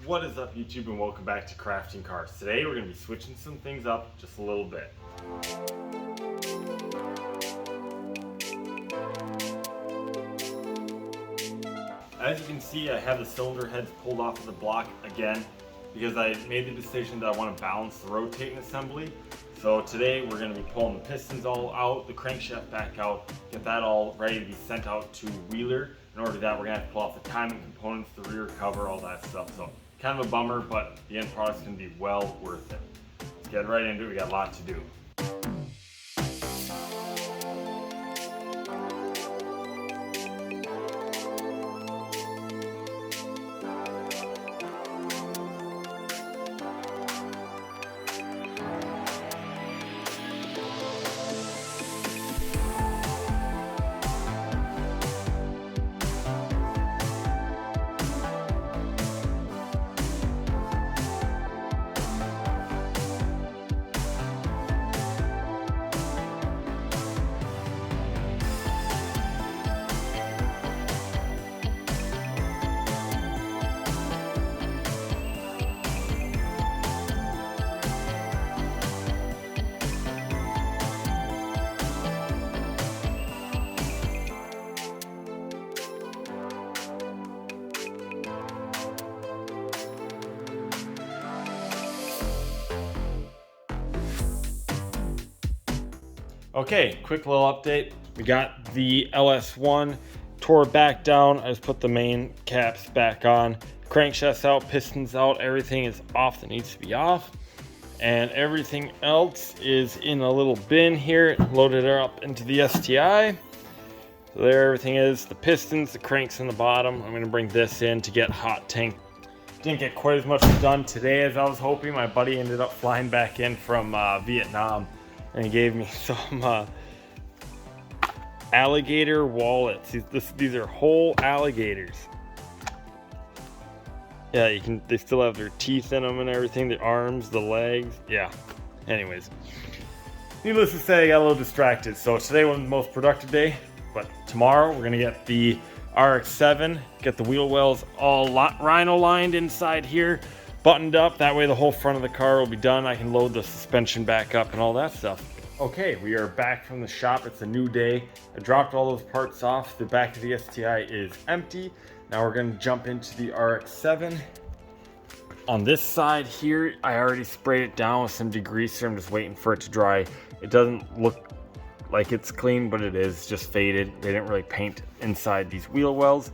What is up, YouTube, and welcome back to Crafting Cars. Today we're going to be switching some things up just a little bit. As you can see, I have the cylinder heads pulled off of the block again because I made the decision that I want to balance the rotating assembly. So today we're going to be pulling the pistons all out, the crankshaft back out, get that all ready to be sent out to Wheeler. In order to do that, we're going to have to pull off the timing components, the rear cover, all that stuff. So kind of a bummer, but the end product's going to be well worth it. Let's get right into it. We got a lot to do. Okay, quick little update. We got the LS1 tore back down. I just put the main caps back on. Crankshaft's out, pistons out, everything is off that needs to be off. And everything else is in a little bin here, loaded up into the STI. So there everything is, the pistons, the cranks in the bottom. I'm gonna bring this in to get hot tank. Didn't get quite as much done today as I was hoping. My buddy ended up flying back in from Vietnam, and he gave me some alligator wallets. These are whole alligators. Yeah, they still have their teeth in them and everything, the arms, the legs, yeah. Anyways, needless to say, I got a little distracted. So today wasn't the most productive day, but tomorrow we're gonna get the RX-7, get the wheel wells all rhino lined inside here, buttoned up. That way the whole front of the car will be done. I can load the suspension back up and all that stuff. Okay, we are back from the shop. It's a new day. I dropped all those parts off. The back of the STI is empty. Now we're gonna jump into the RX-7. On this side here, I already sprayed it down with some degreaser. I'm just waiting for it to dry. It doesn't look like it's clean, but it is just faded. They didn't really paint inside these wheel wells.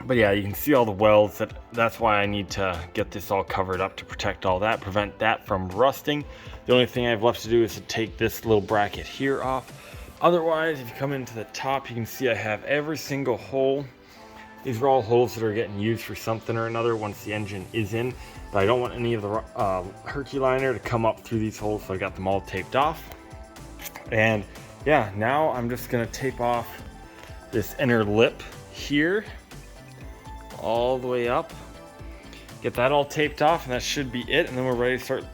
But yeah, you can see all the welds. That's why I need to get this all covered up to protect all that, prevent that from rusting. The only thing I have left to do is to take this little bracket here off. Otherwise, if you come into the top, you can see I have every single hole. These are all holes that are getting used for something or another once the engine is in. But I don't want any of the Herculiner to come up through these holes, so I got them all taped off. And yeah, now I'm just gonna tape off this inner lip here all the way up, get that all taped off, and that should be it. And then we're ready to start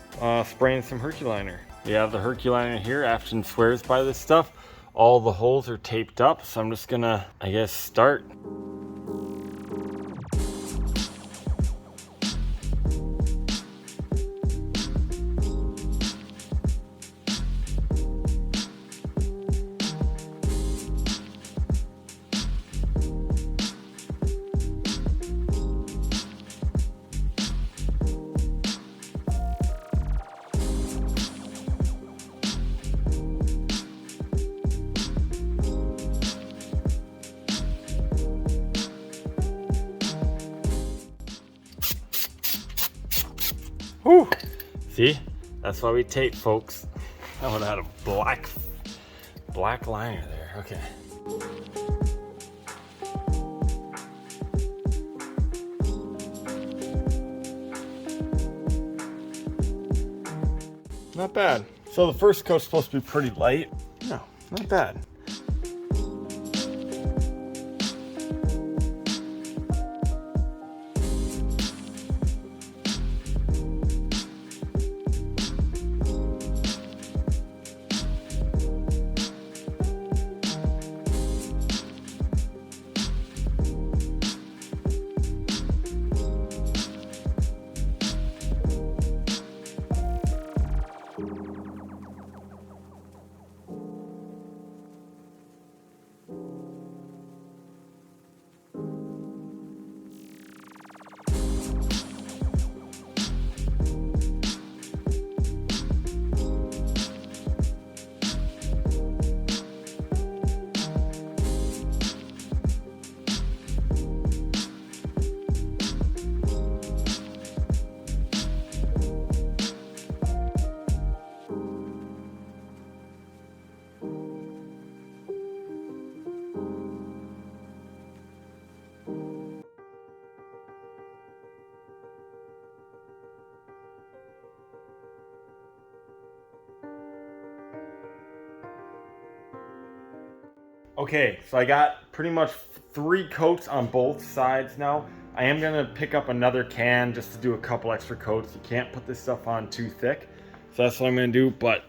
spraying some Herculiner. We have the Herculiner here. Afton swears by this stuff. All the holes are taped up, so I'm just gonna, I guess, start. Whew. See, that's why we tape, folks. I would have had a black liner there. Okay. Not bad. So the first coat's supposed to be pretty light. No, not bad. Okay, so I got pretty much 3 coats on both sides now. I am gonna pick up another can just to do a couple extra coats. You can't put this stuff on too thick. So that's what I'm gonna do, but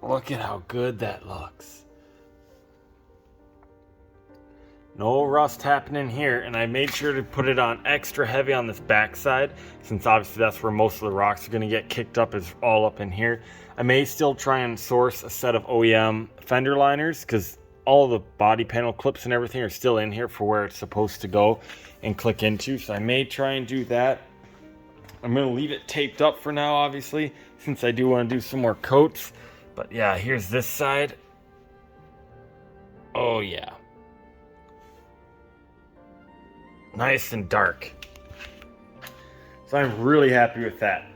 look at how good that looks. No rust happening here, and I made sure to put it on extra heavy on this back side, since obviously that's where most of the rocks are gonna get kicked up, is all up in here. I may still try and source a set of OEM fender liners, because all the body panel clips and everything are still in here for where it's supposed to go and click into. So I may try and do that. I'm going to leave it taped up for now, obviously, since I do want to do some more coats. But yeah, here's this side. Oh yeah. Nice and dark. So I'm really happy with that.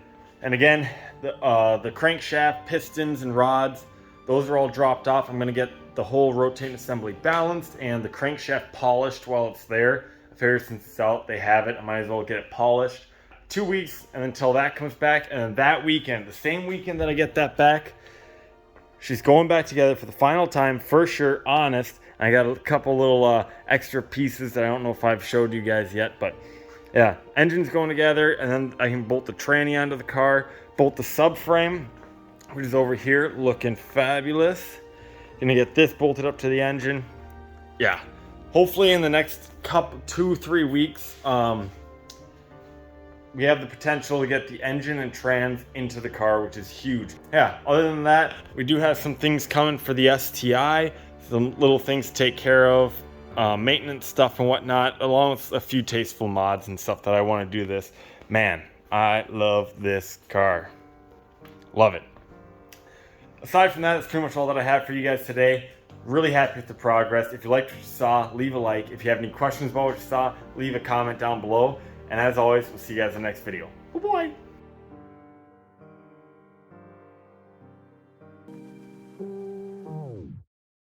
And again, the crankshaft, pistons, and rods, those are all dropped off. I'm going to get the whole rotating assembly balanced and the crankshaft polished while it's there. I figure since it's out, they have it, I might as well get it polished. 2 weeks and until that comes back, and then that weekend, the same weekend that I get that back, she's going back together for the final time, for sure, honest. I got a couple little extra pieces that I don't know if I've showed you guys yet, but yeah, engine's going together, and then I can bolt the tranny onto the car, bolt the subframe, which is over here, looking fabulous. Gonna get this bolted up to the engine. Yeah, hopefully in the next 2-3 weeks, we have the potential to get the engine and trans into the car, which is huge. Yeah, other than that, we do have some things coming for the STI, some little things to take care of, maintenance stuff and whatnot, along with a few tasteful mods and stuff that I want to do this. Man, I love this car. Love it. Aside from that, that's pretty much all that I have for you guys today. Really happy with the progress. If you liked what you saw, leave a like. If you have any questions about what you saw, leave a comment down below. And as always, we'll see you guys in the next video. Bye-bye.